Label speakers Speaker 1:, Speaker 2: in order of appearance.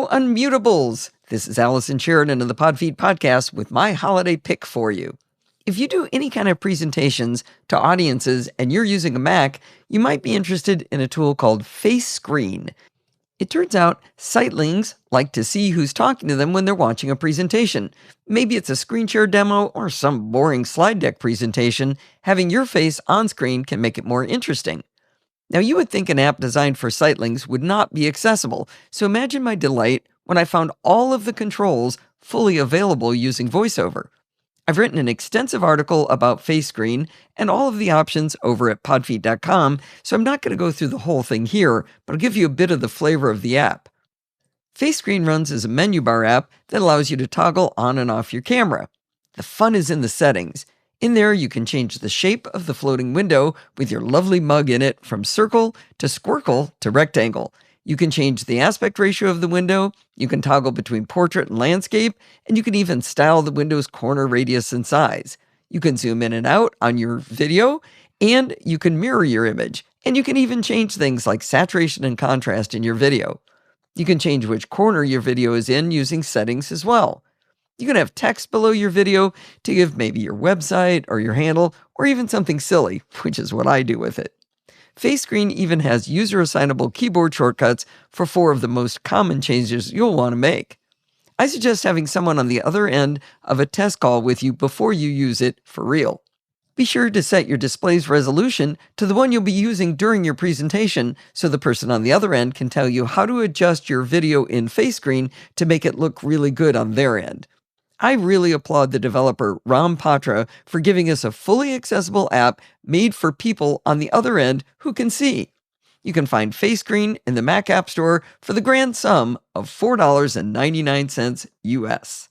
Speaker 1: Hello, Unmutables! This is Allison Sheridan of the Podfeed Podcast with my holiday pick for you. If you do any kind of presentations to audiences and you're using a Mac, you might be interested in a tool called FaceScreen. It turns out sightlings like to see who's talking to them when they're watching a presentation. Maybe it's a screen share demo or some boring slide deck presentation. Having your face on screen can make it more interesting. Now, you would think an app designed for sightlings would not be accessible, so imagine my delight when I found all of the controls fully available using VoiceOver. I've written an extensive article about FaceScreen and all of the options over at podfeed.com, so I'm not going to go through the whole thing here, but I'll give you a bit of the flavor of the app. FaceScreen runs as a menu bar app that allows you to toggle on and off your camera. The fun is in the settings. In there, you can change the shape of the floating window with your lovely mug in it from circle to squircle to rectangle. You can change the aspect ratio of the window, you can toggle between portrait and landscape, and you can even style the window's corner radius and size. You can zoom in and out on your video, and you can mirror your image, and you can even change things like saturation and contrast in your video. You can change which corner your video is in using settings as well. You can have text below your video to give maybe your website or your handle, or even something silly, which is what I do with it. FaceScreen even has user-assignable keyboard shortcuts for 4 of the most common changes you'll want to make. I suggest having someone on the other end of a test call with you before you use it for real. Be sure to set your display's resolution to the one you'll be using during your presentation so the person on the other end can tell you how to adjust your video in FaceScreen to make it look really good on their end. I really applaud the developer Ram Patra for giving us a fully accessible app made for people on the other end who can see. You can find FaceScreen in the Mac App Store for the grand sum of $4.99 US.